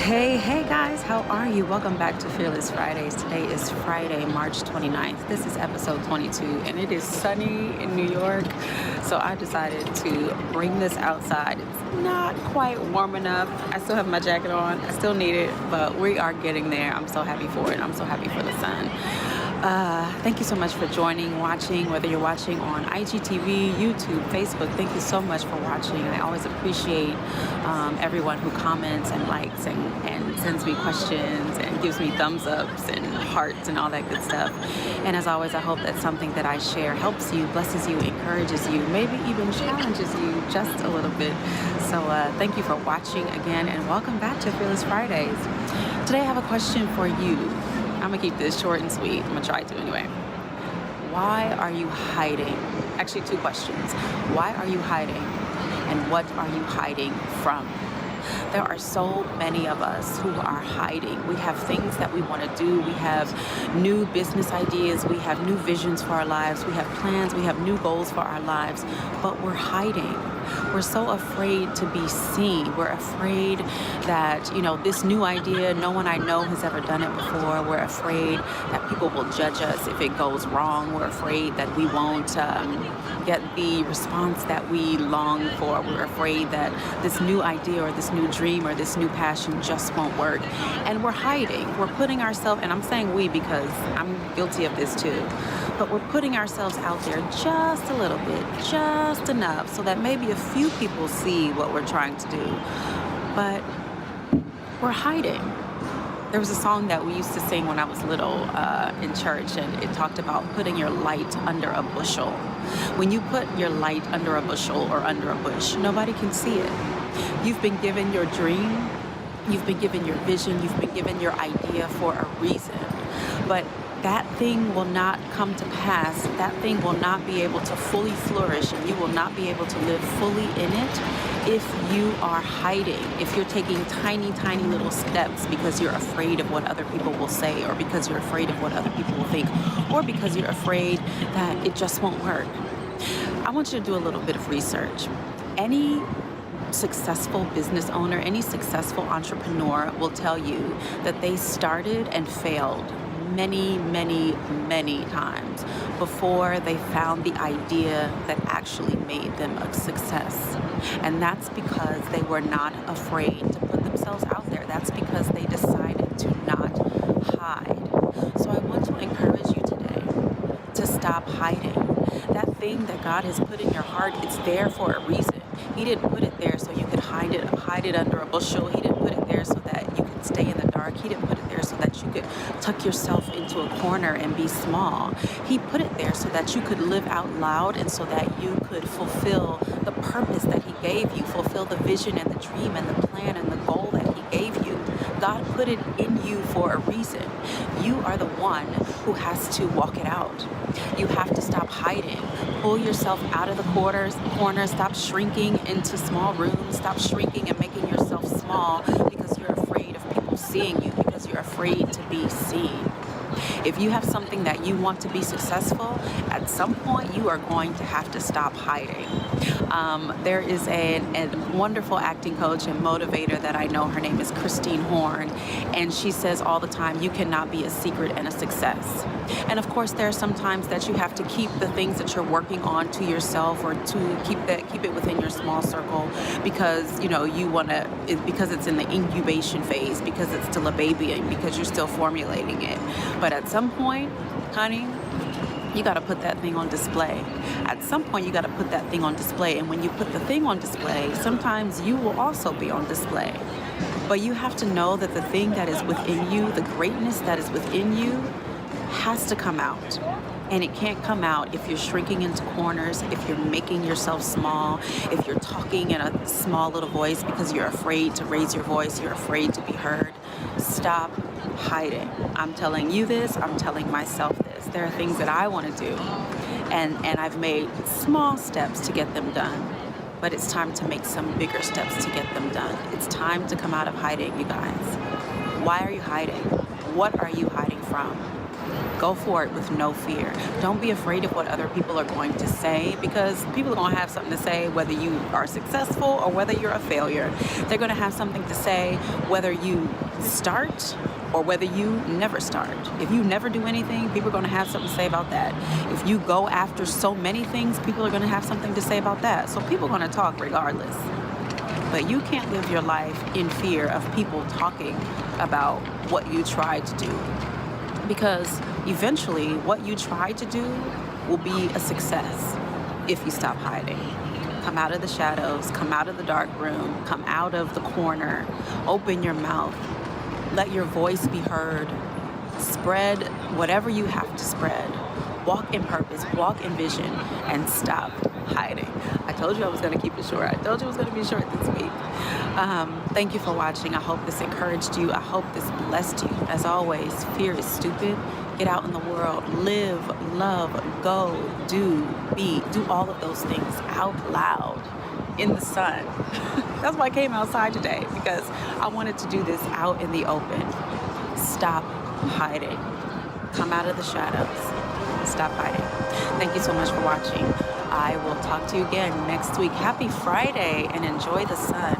Hey guys, how are you? Welcome back to Fearless Fridays. Today is Friday, March 29th. This is episode 22 and it is sunny in New York. So I decided to bring this outside. It's not quite warm enough. I still have my jacket on. I still need it, but we are getting there. I'm so happy for it. I'm so happy for the sun. Thank you so much for joining, watching, whether you're watching on IGTV, YouTube, Facebook. Thank you so much for watching. I always appreciate everyone who comments and likes and sends me questions and gives me thumbs ups and hearts and all that good stuff. And as always, I hope that something that I share helps you, blesses you, encourages you, maybe even challenges you just a little bit. So thank you for watching again and welcome back to Fearless Fridays. Today I have a question for you. I'm gonna keep this short and sweet. I'm gonna try to anyway. Why are you hiding? Actually, two questions. Why are you hiding? And what are you hiding from? There are so many of us who are hiding. We have things that we want to do. We have new business ideas. We have new visions for our lives. We have plans. We have new goals for our lives. But we're hiding. We're so afraid to be seen. We're afraid that, this new idea, no one I know has ever done it before. We're afraid that people will judge us if it goes wrong. We're afraid that we won't get the response that we long for. We're afraid that this new idea or this new dream or this new passion just won't work. And we're hiding. We're putting ourselves, and I'm saying we because I'm guilty of this too, but we're putting ourselves out there just a little bit, just enough, so that maybe a few people see what we're trying to do. But we're hiding. There was a song that we used to sing when I was little in church, and it talked about putting your light under a bushel. When you put your light under a bushel or under a bush, nobody can see it. You've been given your dream, you've been given your vision, you've been given your idea for a reason. But that thing will not come to pass. That thing will not be able to fully flourish, and you will not be able to live fully in it if you are hiding, if you're taking tiny, tiny little steps because you're afraid of what other people will say, or because you're afraid of what other people will think, or because you're afraid that it just won't work. I want you to do a little bit of research. Any successful business owner, any successful entrepreneur will tell you that they started and failed many, many, many times before they found the idea that actually made them a success. And that's because they were not afraid to put themselves out there. That's because they decided to not hide. So I want to encourage you today to stop hiding. That thing that God has put in your heart, it's there for a reason. He didn't put it there so you could hide it under a bushel. He didn't put it there so that you could stay in the dark. He didn't put it there so that you could tuck yourself into a corner and be small. He put it there so that you could live out loud and so that you could fulfill the purpose that He gave you, fulfill the vision and the dream and the plan and the goal that He gave you. God put it in you for a reason. You are the one who has to walk it out. You have to stop hiding. Pull yourself out of the corners. Stop shrinking into small rooms. Stop shrinking and making yourself small because you're afraid of people seeing you, because you're afraid to be seen. If you have something that you want to be successful, at some point you are going to have to stop hiding. There is a wonderful acting coach and motivator that I know. Her name is Christine Horn, and she says all the time, you cannot be a secret and a success. And of course, there are some times that you have to keep the things that you're working on to yourself, or to keep it within your small circle, because you want to, because it's in the incubation phase, because it's still a baby, and because you're still formulating it. But at some point, honey, you got to put that thing on display. At some point, you got to put that thing on display. And when you put the thing on display, sometimes you will also be on display. But you have to know that the thing that is within you, the greatness that is within you, has to come out. And it can't come out if you're shrinking into corners, if you're making yourself small, if you're talking in a small little voice because you're afraid to raise your voice, you're afraid to be heard. Stop hiding. I'm telling you this, I'm telling myself this. There are things that I want to do, and I've made small steps to get them done. But it's time to make some bigger steps to get them done. It's time to come out of hiding, you guys. Why are you hiding? What are you hiding from? Go for it with no fear. Don't be afraid of what other people are going to say, because people are going to have something to say whether you are successful or whether you're a failure. They're going to have something to say whether you start or whether you never start. If you never do anything, people are going to have something to say about that. If you go after so many things, people are going to have something to say about that. So people are going to talk regardless. But you can't live your life in fear of people talking about what you tried to do, because eventually what you try to do will be a success if you stop hiding. Come out of the shadows, come out of the dark room, come out of the corner, open your mouth, let your voice be heard, spread whatever you have to spread, walk in purpose, walk in vision, and stop hiding. I told you I was going to keep it short. I told you it was going to be short this week. Thank you for watching. I hope this encouraged you. I hope this blessed you. As always, fear is stupid. Get out in the world. Live, love, go, do, be. Do all of those things out loud in the sun. That's why I came outside today, because I wanted to do this out in the open. Stop hiding. Come out of the shadows. Stop hiding. Thank you so much for watching. I will talk to you again next week. Happy Friday and enjoy the sun.